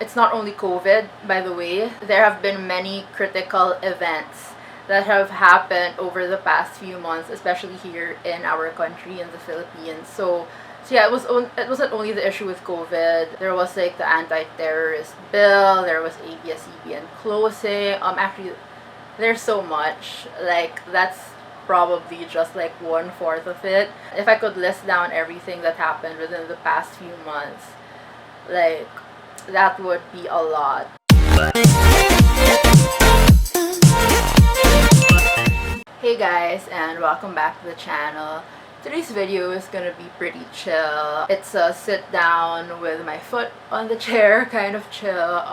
it's not only COVID, by the way. There have been many critical events that have happened over the past few months, especially here in our country, in the Philippines. So yeah, it wasn't only the issue with COVID. There was like the anti-terrorist bill. There was ABS-CBN closing. Actually, there's so much. Like that's probably just like 1/4 of it. If I could list down everything that happened within the past few months, like that would be a lot. Hey guys, and welcome back to the channel. Today's video is gonna be pretty chill. It's a sit down with my foot on the chair kind of chill.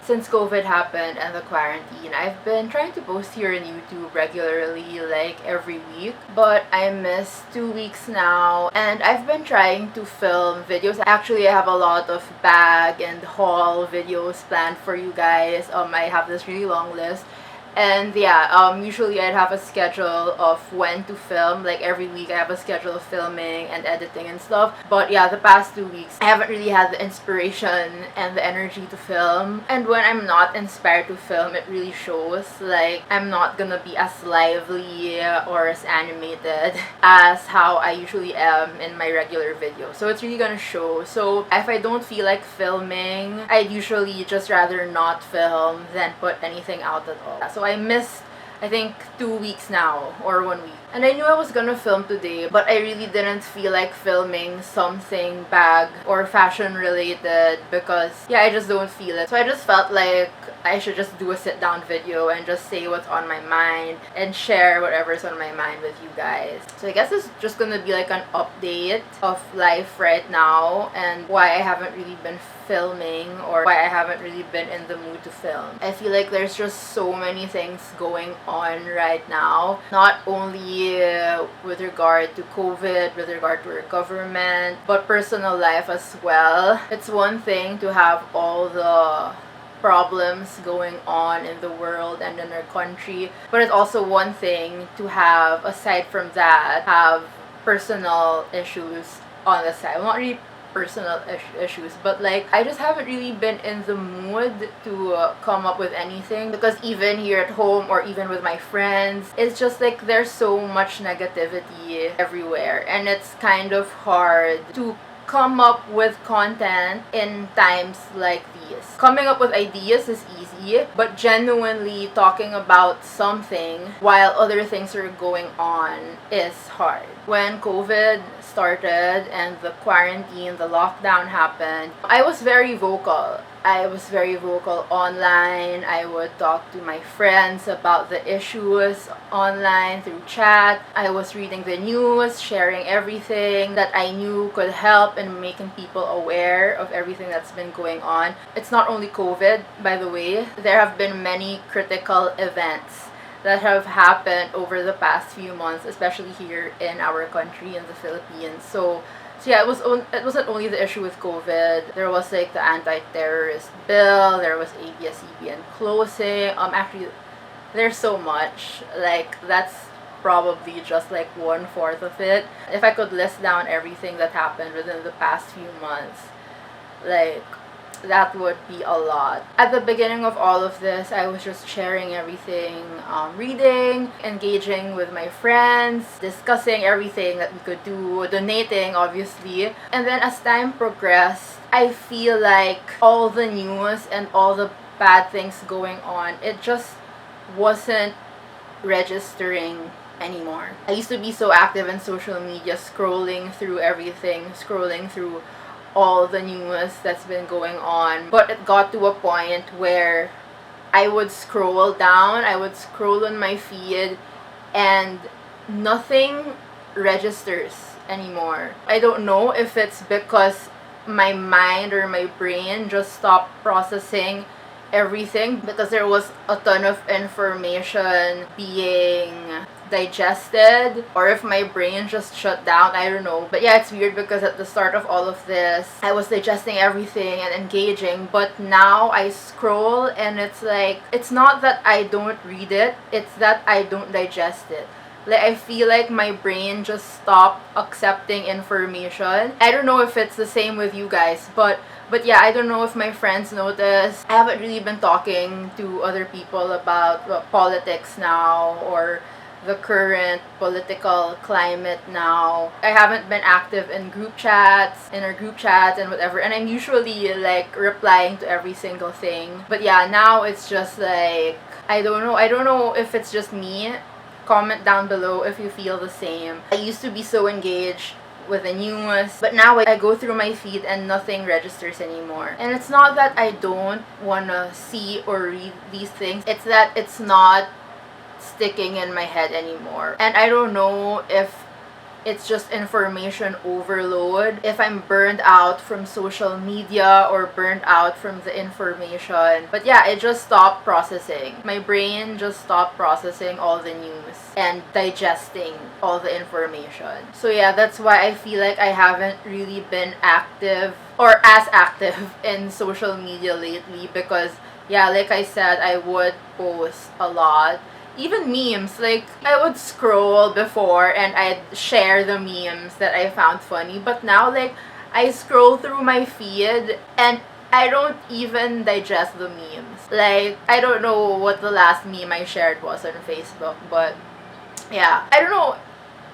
Since COVID happened and the quarantine, I've been trying to post here on YouTube regularly, like every week, but I missed 2 weeks now, and I've been trying to film videos. Actually, I have a lot of bag and haul videos planned for you guys. I have this really long list. And yeah, usually I'd have a schedule of when to film. Like every week I have a schedule of filming and editing and stuff. But yeah, the past 2 weeks I haven't really had the inspiration and the energy to film. And when I'm not inspired to film, it really shows. Like I'm not gonna be as lively or as animated as how I usually am in my regular videos. So it's really gonna show. So if I don't feel like filming, I'd usually just rather not film than put anything out at all. So I missed, I think, 2 weeks now, or 1 week. And I knew I was gonna film today, but I really didn't feel like filming something bag or fashion related because, yeah, I just don't feel it. So I just felt like I should just do a sit down video and just say what's on my mind and share whatever's on my mind with you guys. So I guess it's just gonna be like an update of life right now and why I haven't really been filming or why I haven't really been in the mood to film. I feel like there's just so many things going on right now, not only with regard to COVID, with regard to our government, but personal life as well. It's one thing to have all the problems going on in the world and in our country, but it's also one thing to have, aside from that, have personal issues on the side. Well, not really personal issues, but like I just haven't really been in the mood to come up with anything, because even here at home or even with my friends, it's just like there's so much negativity everywhere, and it's kind of hard to come up with content in times like these. Coming up with ideas is easy, but genuinely talking about something while other things are going on is hard. When COVID started and the quarantine, the lockdown happened, I was very vocal. I was very vocal online. I would talk to my friends about the issues online through chat. I was reading the news, sharing everything that I knew could help in making people aware of everything that's been going on. It's not only COVID, by the way. There have been many critical events that have happened over the past few months, especially here in our country, in the Philippines. So yeah, it wasn't only the issue with COVID. There was like the anti-terrorist bill. There was ABS-CBN closing. Actually, there's so much. Like that's probably just like 1/4 of it. If I could list down everything that happened within the past few months, like that would be a lot. At the beginning of all of this, I was just sharing everything, reading, engaging with my friends, discussing everything that we could do, donating obviously. And then as time progressed, I feel like all the news and all the bad things going on, it just wasn't registering anymore. I used to be so active in social media, scrolling through everything, scrolling through all the news that's been going on, but it got to a point where I would scroll down, I would scroll on my feed, and nothing registers anymore. I don't know if it's because my mind or my brain just stopped processing everything, because there was a ton of information being digested, or if my brain just shut down, I don't know. But yeah, it's weird because at the start of all of this, I was digesting everything and engaging, but now I scroll and it's like, it's not that I don't read it, it's that I don't digest it. Like, I feel like my brain just stopped accepting information. I don't know if it's the same with you guys, but But yeah, I don't know if my friends notice. I haven't really been talking to other people about politics now, or the current political climate now. I haven't been active in our group chats and whatever, and I'm usually like replying to every single thing. But yeah, now it's just like, I don't know if it's just me. Comment down below if you feel the same. I used to be so engaged with the news, but now I go through my feed and nothing registers anymore. And it's not that I don't wanna see or read these things, it's that it's not sticking in my head anymore. And I don't know if it's just information overload, if I'm burned out from social media or burned out from the information. But yeah, it just stopped processing. My brain just stopped processing all the news and digesting all the information. So yeah, that's why I feel like I haven't really been active or as active in social media lately, because yeah, like I said, I would post a lot. Even memes, like I would scroll before and I'd share the memes that I found funny, but now like I scroll through my feed and I don't even digest the memes. Like, I don't know what the last meme I shared was on Facebook, but yeah, I don't know.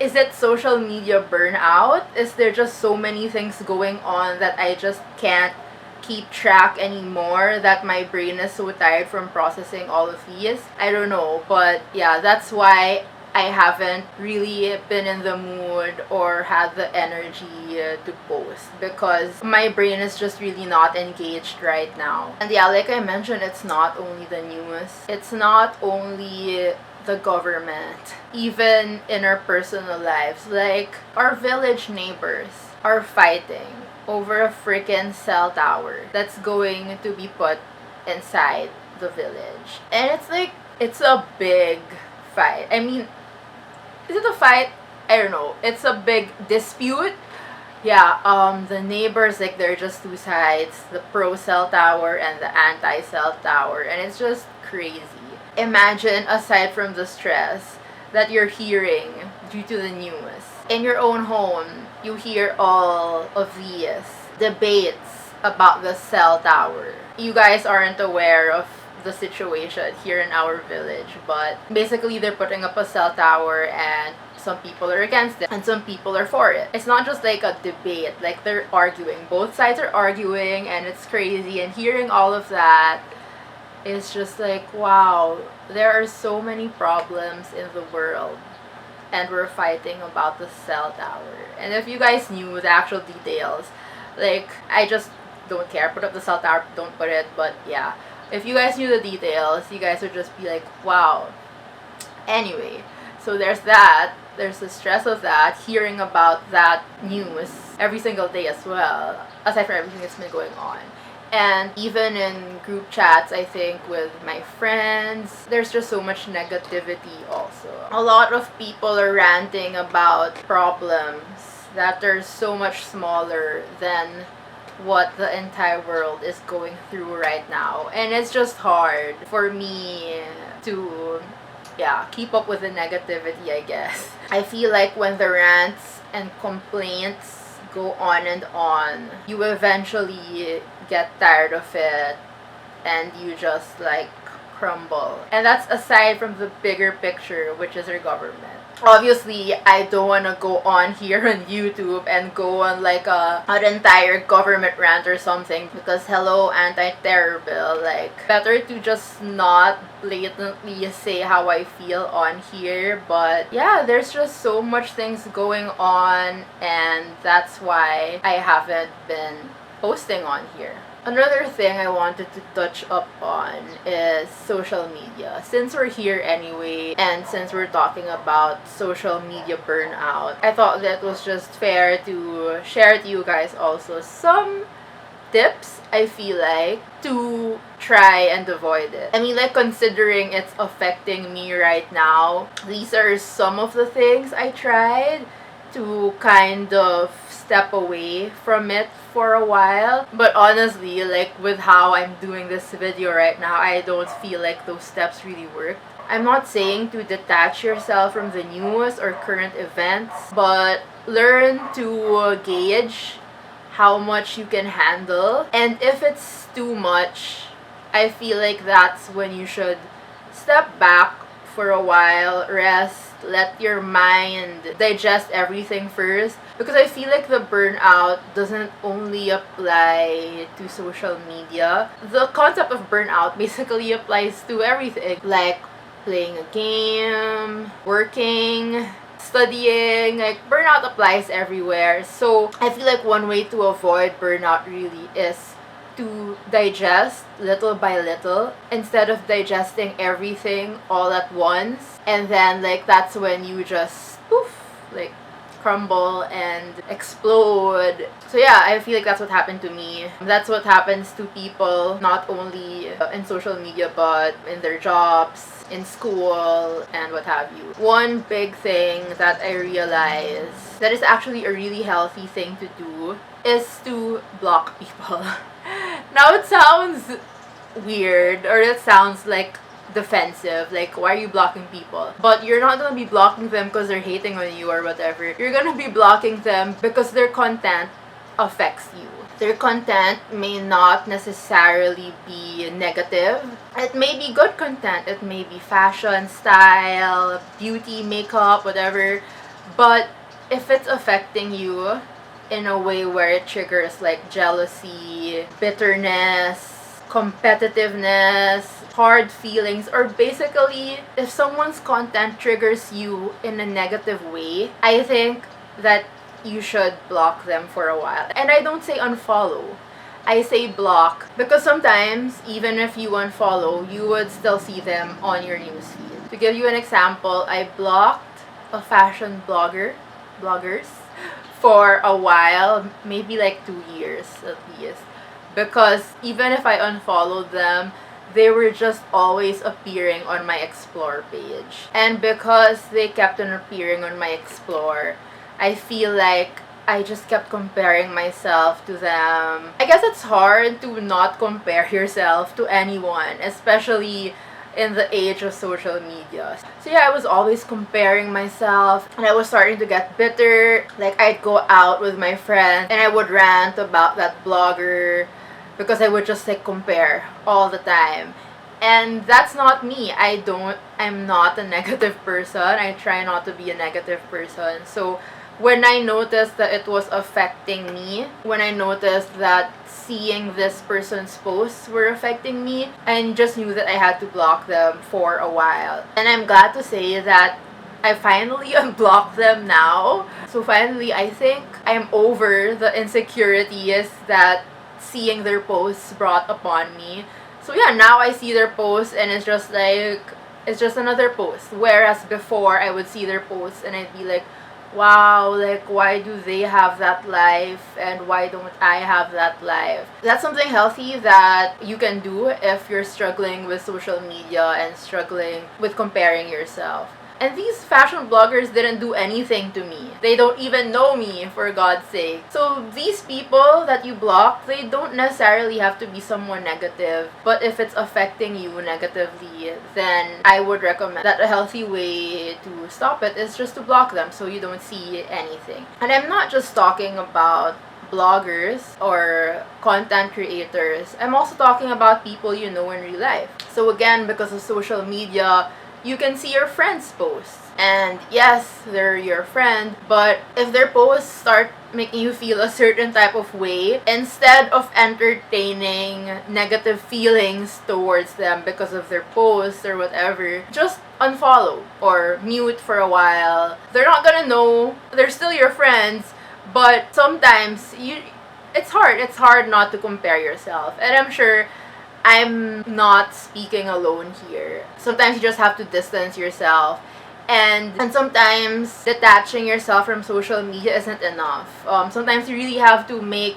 Is it social media burnout? Is there just so many things going on that I just can't keep track anymore, that my brain is so tired from processing all of these? I don't know, but yeah, that's why I haven't really been in the mood or had the energy to post, because my brain is just really not engaged right now. And yeah, like I mentioned, it's not only the news, it's not only the government, even in our personal lives. Like, our village neighbors are fighting over a freaking cell tower that's going to be put inside the village. And it's like, it's a big fight. I mean, is it a fight? I don't know. It's a big dispute. Yeah, the neighbors, like, they're just two sides, the pro cell tower and the anti cell tower, and it's just crazy. Imagine, aside from the stress that you're hearing due to the news, in your own home, you hear all of these debates about the cell tower. You guys aren't aware of the situation here in our village, but basically they're putting up a cell tower and some people are against it and some people are for it. It's not just like a debate, like they're arguing. Both sides are arguing and it's crazy, and hearing all of that is just like, wow, there are so many problems in the world and we're fighting about the cell tower. And if you guys knew the actual details, like, I just don't care. Put up the cell tower, don't put it, but yeah. If you guys knew the details, you guys would just be like, wow. Anyway, so there's that. There's the stress of that, hearing about that news every single day as well, aside from everything that's been going on. And even in group chats, I think, with my friends, there's just so much negativity also. A lot of people are ranting about problems that are so much smaller than what the entire world is going through right now. And it's just hard for me to, yeah, keep up with the negativity, I guess. I feel like when the rants and complaints go on and on, you eventually get tired of it and you just like crumble. And that's aside from the bigger picture, which is our government. Obviously, I don't want to go on here on YouTube and go on like an entire government rant or something, because hello, anti-terror bill, like, better to just not blatantly say how I feel on here. But yeah, there's just so much things going on, and that's why I haven't been posting on here. Another thing I wanted to touch up on is social media. Since we're here anyway, and since we're talking about social media burnout, I thought that was just fair to share to you guys also some tips, I feel like, to try and avoid it. I mean, like, considering it's affecting me right now, these are some of the things I tried to kind of step away from it for a while. But honestly, like, with how I'm doing this video right now, I don't feel like those steps really work. I'm not saying to detach yourself from the news or current events, but learn to gauge how much you can handle. And if it's too much, I feel like that's when you should step back for a while, rest, let your mind digest everything first. Because I feel like the burnout doesn't only apply to social media. The concept of burnout basically applies to everything, like playing a game, working, studying. Like, burnout applies everywhere. So I feel like one way to avoid burnout really is to digest little by little instead of digesting everything all at once, and then like that's when you just poof, like crumble and explode. So yeah, I feel like that's what happened to me. That's what happens to people, not only in social media but in their jobs, in school, and what have you. One big thing that I realized that is actually a really healthy thing to do is to block people. Now it sounds weird, or it sounds like defensive, like why are you blocking people? But you're not gonna be blocking them because they're hating on you or whatever. You're gonna be blocking them because their content affects you. Their content may not necessarily be negative. It may be good content. It may be fashion, style, beauty, makeup, whatever. But if it's affecting you in a way where it triggers like jealousy, bitterness, competitiveness, hard feelings, or basically if someone's content triggers you in a negative way, I think that you should block them for a while. And I don't say unfollow, I say block, because sometimes even if you unfollow, you would still see them on your newsfeed. To give you an example, I blocked a fashion bloggers for a while, maybe like 2 years at least, because even if I unfollowed them, they were just always appearing on my explore page. And because they kept on appearing on my explore, I feel like I just kept comparing myself to them. I guess it's hard to not compare yourself to anyone, especially in the age of social media. So yeah, I was always comparing myself, and I was starting to get bitter. Like, I'd go out with my friends and I would rant about that blogger because I would just like compare all the time. And that's not me. I'm not a negative person. I try not to be a negative person. So when I noticed that it was affecting me, when I noticed that seeing this person's posts were affecting me, I just knew that I had to block them for a while. And I'm glad to say that I finally unblocked them now. So finally, I think I'm over the insecurities that seeing their posts brought upon me. So yeah, now I see their posts and it's just like, it's just another post. Whereas before, I would see their posts and I'd be like, wow, like why do they have that life and why don't I have that life? That's something healthy that you can do if you're struggling with social media and struggling with comparing yourself. And these fashion bloggers didn't do anything to me. They don't even know me, for God's sake. So these people that you block, they don't necessarily have to be someone negative. But if it's affecting you negatively, then I would recommend that a healthy way to stop it is just to block them so you don't see anything. And I'm not just talking about bloggers or content creators. I'm also talking about people you know in real life. So again, because of social media, you can see your friends' posts. And yes, they're your friend, but if their posts start making you feel a certain type of way, instead of entertaining negative feelings towards them because of their posts or whatever, just unfollow or mute for a while. They're not gonna know. They're still your friends, but sometimes it's hard not to compare yourself. And I'm sure I'm not speaking alone here. Sometimes you just have to distance yourself, and sometimes detaching yourself from social media isn't enough. Sometimes you really have to make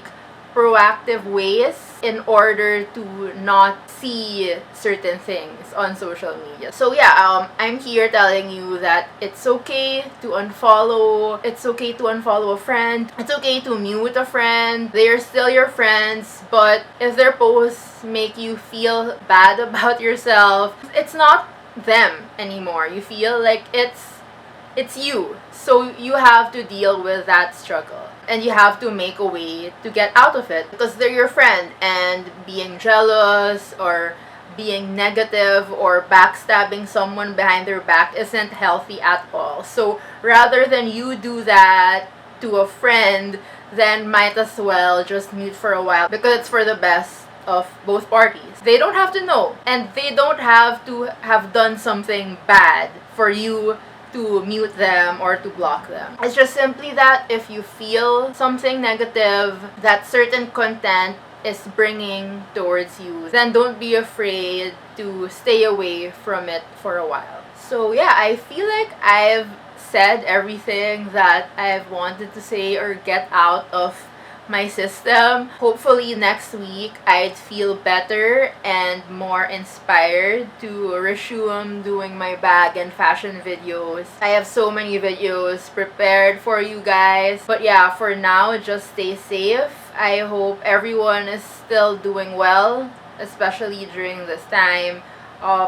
proactive ways in order to not see certain things on social media. So yeah, I'm here telling you that it's okay to unfollow. It's okay to unfollow a friend. It's okay to mute a friend. They are still your friends, but if their posts make you feel bad about yourself, it's not them anymore. You feel like it's you. So you have to deal with that struggle. and you have to make a way to get out of it because they're your friend, and being jealous or being negative or backstabbing someone behind their back isn't healthy at all. So rather than you do that to a friend, then might as well just mute for a while because it's for the best of both parties. They don't have to know, and they don't have to have done something bad for you to mute them or to block them. It's just simply that if you feel something negative that certain content is bringing towards you, then don't be afraid to stay away from it for a while. So yeah, I feel like I've said everything that I've wanted to say or get out of my system. Hopefully next week I'd feel better and more inspired to resume doing my bag and fashion videos. I have so many videos prepared for you guys. But yeah, for now, just stay safe. I hope everyone is still doing well, especially during this time.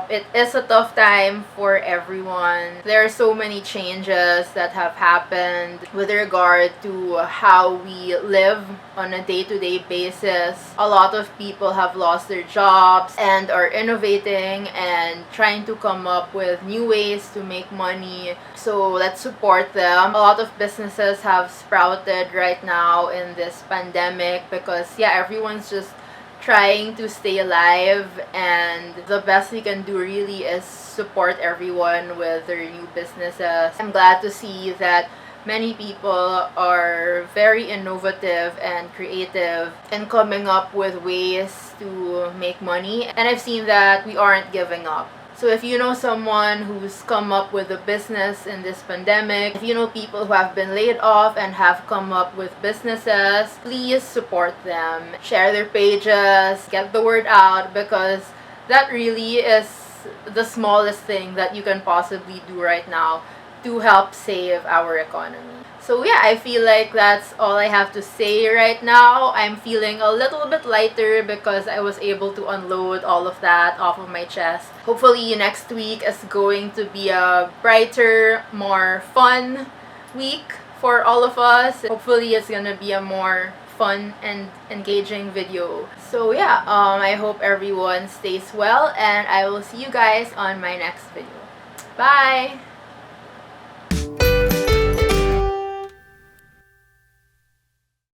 It is a tough time for everyone. There are so many changes that have happened with regard to how we live on a day-to-day basis. A lot of people have lost their jobs and are innovating and trying to come up with new ways to make money. So let's support them. A lot of businesses have sprouted right now in this pandemic because yeah, everyone's just trying to stay alive, and the best we can do really is support everyone with their new businesses. I'm glad to see that many people are very innovative and creative in coming up with ways to make money, and I've seen that we aren't giving up. So if you know someone who's come up with a business in this pandemic, if you know people who have been laid off and have come up with businesses, please support them. Share their pages, get the word out, because that really is the smallest thing that you can possibly do right now to help save our economy. So yeah, I feel like that's all I have to say right now. I'm feeling a little bit lighter because I was able to unload all of that off of my chest. Hopefully next week is going to be a brighter, more fun week for all of us. Hopefully it's gonna be a more fun and engaging video. So yeah, I hope everyone stays well, and I will see you guys on my next video. Bye!